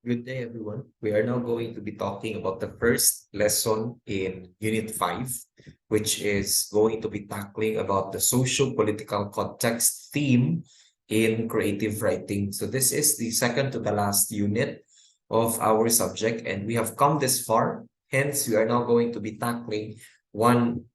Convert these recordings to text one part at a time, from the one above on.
Good day, everyone. We are now going to be talking about the first lesson in Unit 5, which is going to be tackling about the socio-political context theme in creative writing. So this is the second to the last unit of our subject, and we have come this far. Hence, we are now going to be tackling one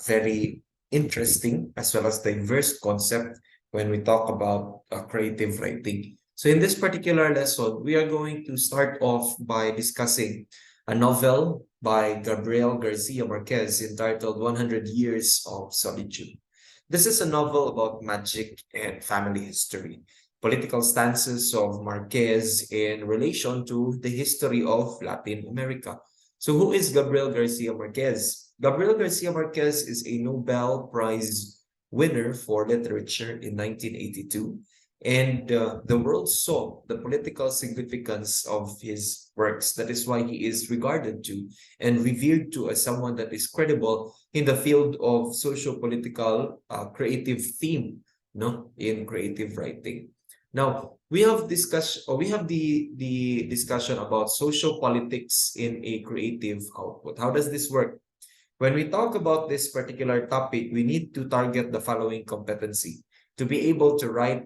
very interesting as well as diverse concept when we talk about creative writing. So in this particular lesson, we are going to start off by discussing a novel by Gabriel Garcia Marquez entitled 100 Years of Solitude. This is a novel about magic and family history, political stances of Marquez in relation to the history of Latin America. So who is Gabriel Garcia Marquez? Gabriel Garcia Marquez is a Nobel Prize winner for literature in 1982, and the world saw the political significance of his works. That is why he is regarded to and revered to as someone that is credible in the field of socio-political creative theme, no, in creative writing. Now we have discussed, or we have the discussion about social politics in a creative output. How does this work? When we talk about this particular topic, we need to target the following competency: to be able to write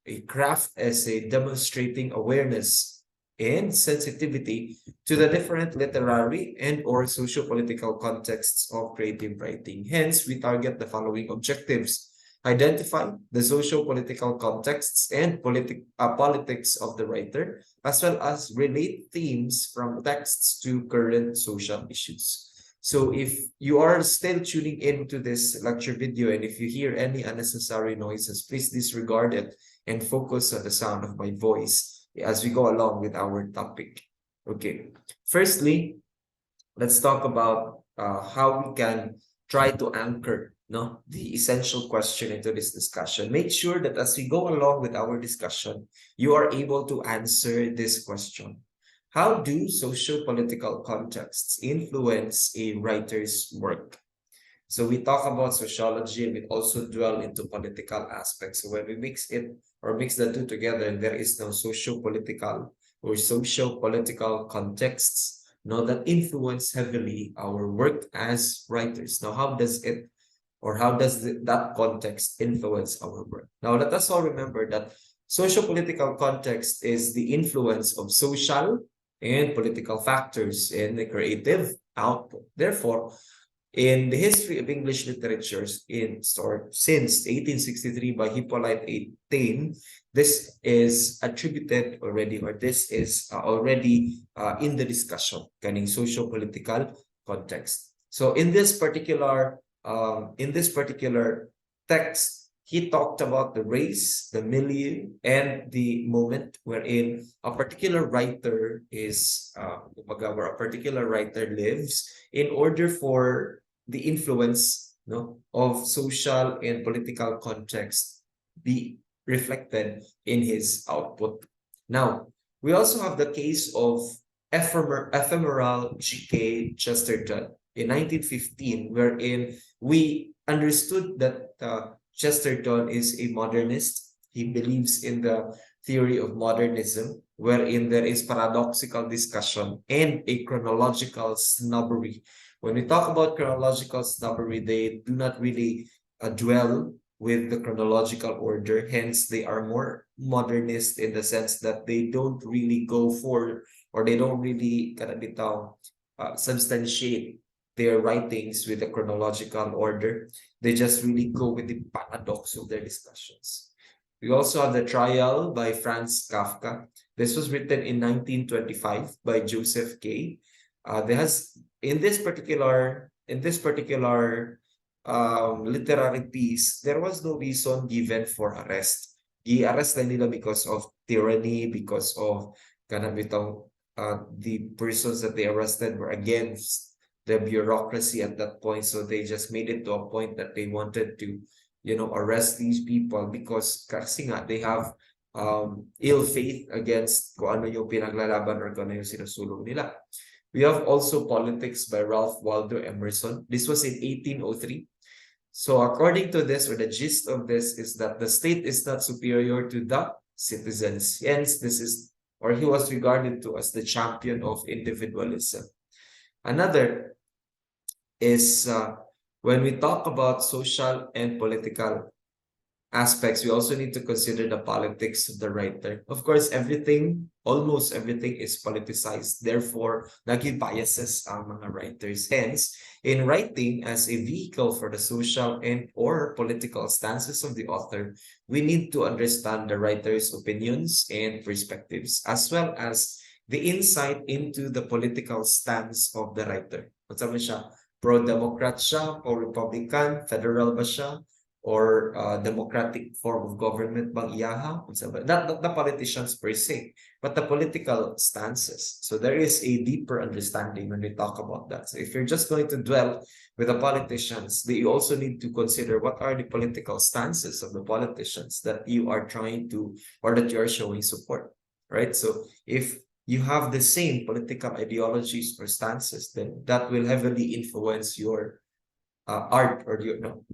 a craft essay demonstrating awareness and sensitivity to the different literary and or socio-political contexts of creative writing. Hence, we target the following objectives: identify the socio-political contexts and politics of the writer, as well as relate themes from texts to current social issues. So if you are still tuning into this lecture video and if you hear any unnecessary noises, please disregard it and focus on the sound of my voice as we go along with our topic. Okay, firstly, let's talk about how we can try to anchor the essential question into this discussion. Make sure that as we go along with our discussion, you are able to answer this question: how do socio-political contexts influence a writer's work? So we talk about sociology and we also dwell into political aspects. So when we mix it or mix the two together, there is no socio-political or socio-political contexts that influence heavily our work as writers. Now, how does it or how does that context influence our work? Now, let us all remember that socio-political context is the influence of social and political factors in the creative output. Therefore, in the history of English literatures since 1863 by Hippolyte Taine, this is attributed already, or this is already in the discussion, kaning socio-political context. So in this particular text, he talked about the race, the milieu, and the moment wherein a particular writer is, where a particular writer lives, in order for the influence of social and political context be reflected in his output. Now, we also have the case of ephemeral G.K. Chesterton in 1915, wherein we understood that Chesterton is a modernist. He believes in the theory of modernism, wherein there is paradoxical discussion and a chronological snobbery. When we talk about chronological snobbery, they do not really dwell with the chronological order. Hence, they are more modernist in the sense that they don't really go for, or they don't really substantiate their writings with the chronological order. They just really go with the paradox of their discussions. We also have The Trial by Franz Kafka. This was written in 1925 by Joseph K. In this particular literary piece, there was no reason given for arrest. I-arrest na nila because of tyranny, because of the persons that they arrested were against the bureaucracy at that point. So they just made it to a point that they wanted to, arrest these people because kasi nga, they have ill faith against kung ano yung pinaglalaban or kung ano yung sinusulong nila. We have also Politics by Ralph Waldo Emerson. This was in 1803. So according to this, or the gist of this, is that the state is not superior to the citizens. Hence, this is or he was regarded to as the champion of individualism. Another is when we talk about social and political aspects, we also need to consider the politics of the writer. Of course, everything, almost everything is politicized. Therefore, naging biases ang mga writers. Hence, in writing as a vehicle for the social and or political stances of the author, we need to understand the writer's opinions and perspectives, as well as the insight into the political stance of the writer. Kung saan siya, pro-democrat siya, pro-republican, federal ba siya, or democratic form of government bang iyaha? Not the politicians per se, but the political stances. So there is a deeper understanding when we talk about that. So if you're just going to dwell with the politicians, you also need to consider what are the political stances of the politicians that you are trying to, or that you are showing support, right? So if you have the same political ideologies or stances, then that will heavily influence your art, or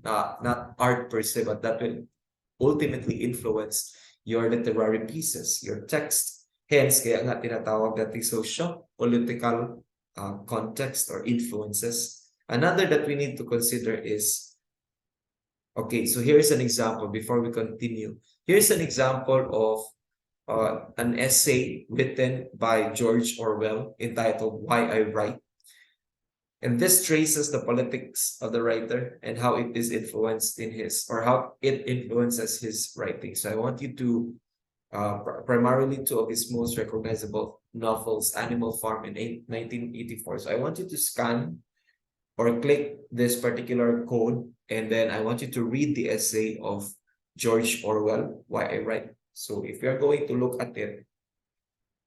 not art per se, but that will ultimately influence your literary pieces, your text. Hence, kaya nga tinatawag natin socio-political context or influences. Another that we need to consider is, okay, so here's an example before we continue. Here's an example of an essay written by George Orwell entitled Why I Write. And this traces the politics of the writer and how it is influenced in his, or how it influences his writing. So I want you to, primarily two of his most recognizable novels, Animal Farm in 1984. So I want you to scan or click this particular code, and then I want you to read the essay of George Orwell, Why I Write. So if you're going to look at it,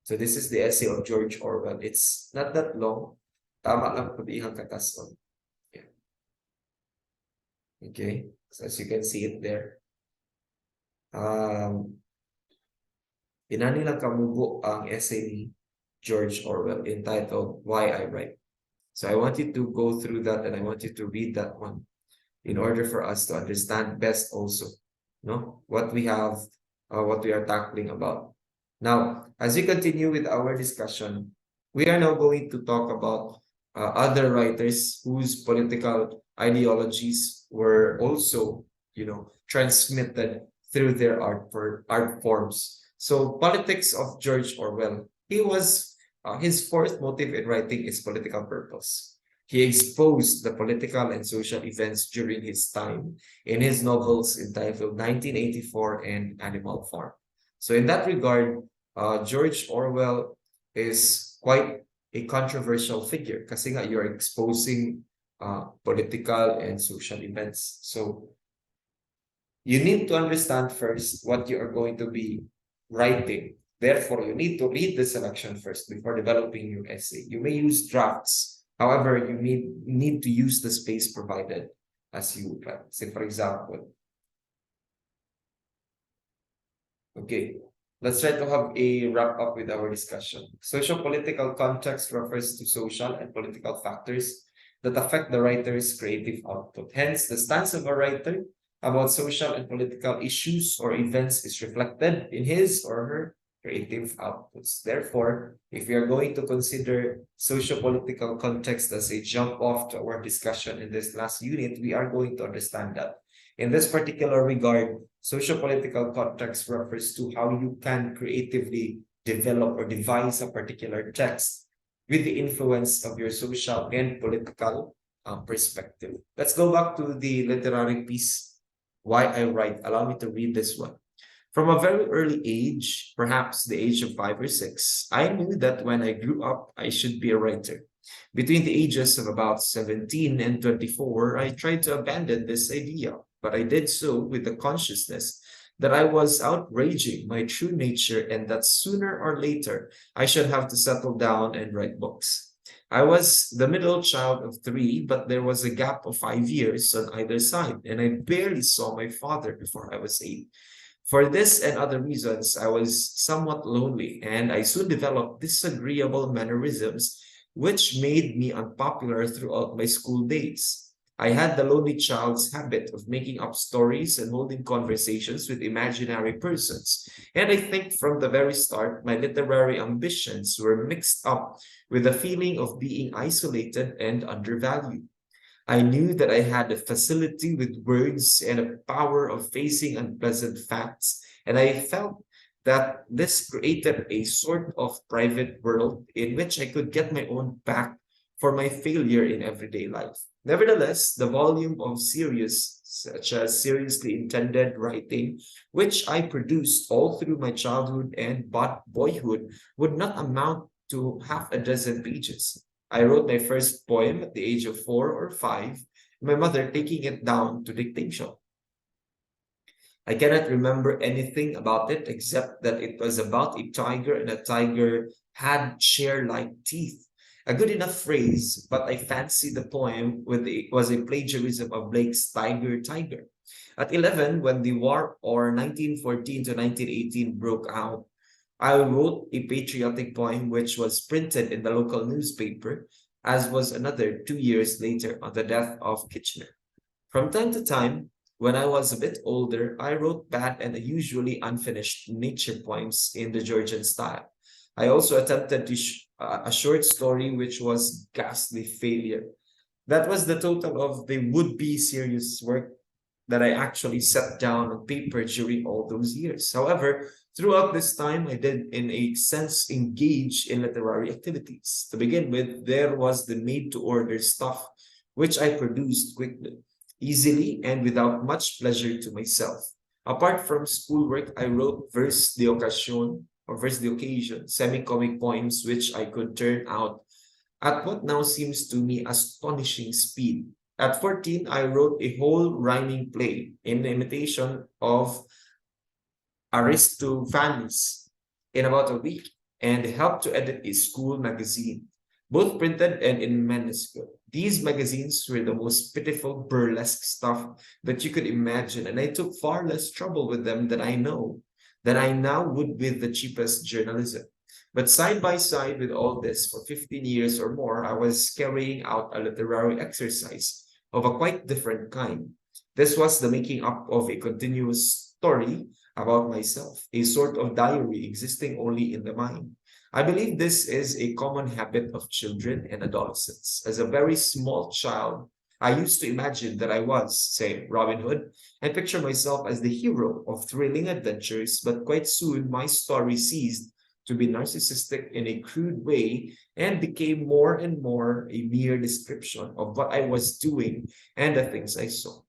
so this is the essay of George Orwell. It's not that long. Tama lang pabihang katason. Yeah. Okay, so as you can see it there. Inani lang kamubo ang essay ni George Orwell entitled Why I Write. So I want you to go through that, and I want you to read that one in order for us to understand best also, what we have, what we are tackling about. Now, as we continue with our discussion, we are now going to talk about other writers whose political ideologies were also, transmitted through their art forms. So, politics of George Orwell. He was his fourth motive in writing is political purpose. He exposed the political and social events during his time in his novels entitled 1984 and Animal Farm. So in that regard, George Orwell is quite a controversial figure kasi nga you're exposing political and social events. So you need to understand first what you are going to be writing. Therefore, you need to read the selection first before developing your essay. You may use drafts. However, you need to use the space provided as you write. Say, for example, okay, let's try to have a wrap up with our discussion. Socio-political context refers to social and political factors that affect the writer's creative output. Hence, the stance of a writer about social and political issues or events is reflected in his or her creative outputs. Therefore, if we are going to consider socio-political context as a jump off to our discussion in this last unit, we are going to understand that. In this particular regard, socio-political context refers to how you can creatively develop or devise a particular text with the influence of your social and political perspective. Let's go back to the literary piece, Why I Write. Allow me to read this one. From a very early age, perhaps the age of 5 or 6, I knew that when I grew up, I should be a writer. Between the ages of about 17 and 24, I tried to abandon this idea, but I did so with the consciousness that I was outraging my true nature and that sooner or later I should have to settle down and write books. I was the middle child of 3, but there was a gap of 5 years on either side, and I barely saw my father before I was 8. For this and other reasons, I was somewhat lonely, and I soon developed disagreeable mannerisms which made me unpopular throughout my school days. I had the lonely child's habit of making up stories and holding conversations with imaginary persons. And I think from the very start, my literary ambitions were mixed up with a feeling of being isolated and undervalued. I knew that I had a facility with words and a power of facing unpleasant facts, and I felt that this created a sort of private world in which I could get my own back for my failure in everyday life. Nevertheless, the volume of serious, such as seriously intended writing, which I produced all through my childhood and boyhood, would not amount to half a dozen pages. I wrote my first poem at the age of 4 or 5, my mother taking it down to dictation. I cannot remember anything about it except that it was about a tiger and a tiger had chair-like teeth. A good enough phrase, but I fancy the poem was a plagiarism of Blake's Tiger Tiger. At 11, when the war or 1914 to 1918 broke out, I wrote a patriotic poem which was printed in the local newspaper, as was another 2 years later on the death of Kitchener. From time to time, when I was a bit older, I wrote bad and usually unfinished nature poems in the Georgian style. I also attempted a short story which was ghastly failure. That was the total of the would-be serious work that I actually set down on paper during all those years. However, throughout this time, I did, in a sense, engage in literary activities. To begin with, there was the made-to-order stuff, which I produced quickly, easily, and without much pleasure to myself. Apart from schoolwork, I wrote verse de occasion, or verse de occasion, semi-comic poems which I could turn out at what now seems to me astonishing speed. At 14, I wrote a whole rhyming play in imitation of Aristophanes in about a week and helped to edit a school magazine, both printed and in manuscript. These magazines were the most pitiful burlesque stuff that you could imagine, and I took far less trouble with them than I now would with the cheapest journalism. But side by side with all this, for 15 years or more, I was carrying out a literary exercise of a quite different kind. This was the making up of a continuous story about myself, a sort of diary existing only in the mind. I believe this is a common habit of children and adolescents. As a very small child, I used to imagine that I was, say, Robin Hood, and picture myself as the hero of thrilling adventures, but quite soon my story ceased to be narcissistic in a crude way and became more and more a mere description of what I was doing and the things I saw.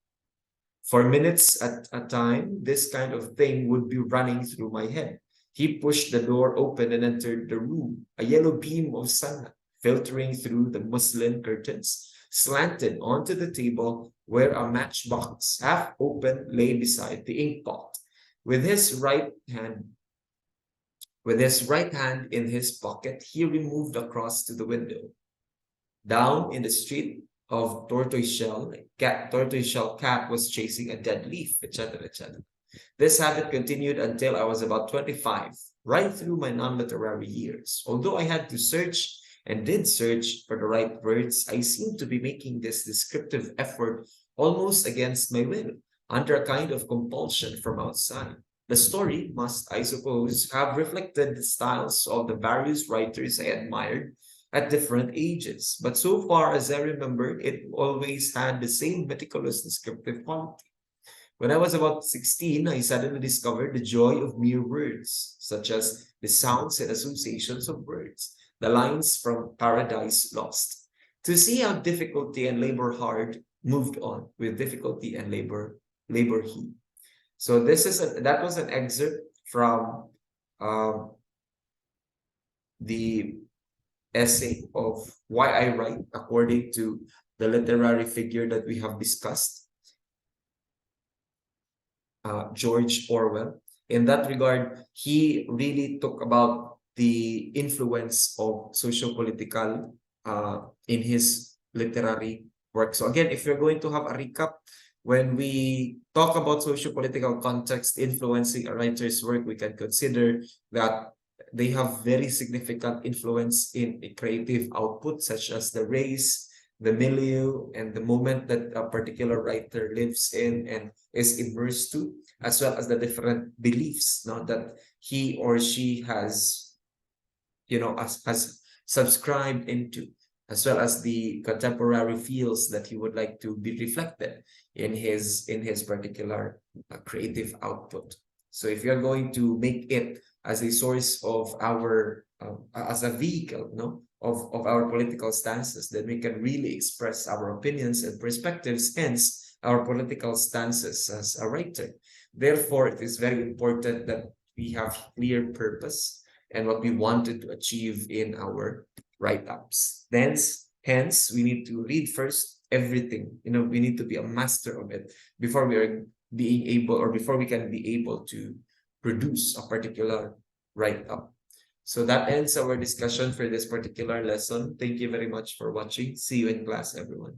For minutes at a time, this kind of thing would be running through my head. He pushed the door open and entered the room. A yellow beam of sunlight, filtering through the muslin curtains, slanted onto the table where a matchbox, half open, lay beside the ink pot. With his right hand with his right hand in his pocket, he removed across to the window. Down in the street of tortoiseshell cat was chasing a dead leaf, etc., etc. This habit continued until I was about 25, right through my non-literary years. Although I had to search and did search for the right words, I seemed to be making this descriptive effort almost against my will, under a kind of compulsion from outside. The story must, I suppose, have reflected the styles of the various writers I admired at different ages, but so far as I remember, it always had the same meticulous descriptive quality. When I was about 16, I suddenly discovered the joy of mere words, such as the sounds and associations of words, the lines from Paradise Lost. To see how difficulty and labor hard moved on with difficulty and labor he. So that was an excerpt from um, the essay of Why I Write, according to the literary figure that we have discussed, George Orwell. In that regard, he really talked about the influence of socio-political in his literary work. So again, if you're going to have a recap, when we talk about socio-political context influencing a writer's work, we can consider that they have very significant influence in a creative output, such as the race, the milieu and the moment that a particular writer lives in and is immersed to, as well as the different beliefs now that he or she has, has subscribed into, as well as the contemporary feels that he would like to be reflected in his particular creative output. So if you're going to make it as a source of our as a vehicle, of our political stances, then we can really express our opinions and perspectives, hence our political stances as a writer. Therefore, it is very important that we have clear purpose and what we wanted to achieve in our write-ups. Hence, we need to read first everything. We need to be a master of it before we are being able, or before we can be able to produce a particular write-up. So that ends our discussion for this particular lesson. Thank you very much for watching. See you in class, everyone.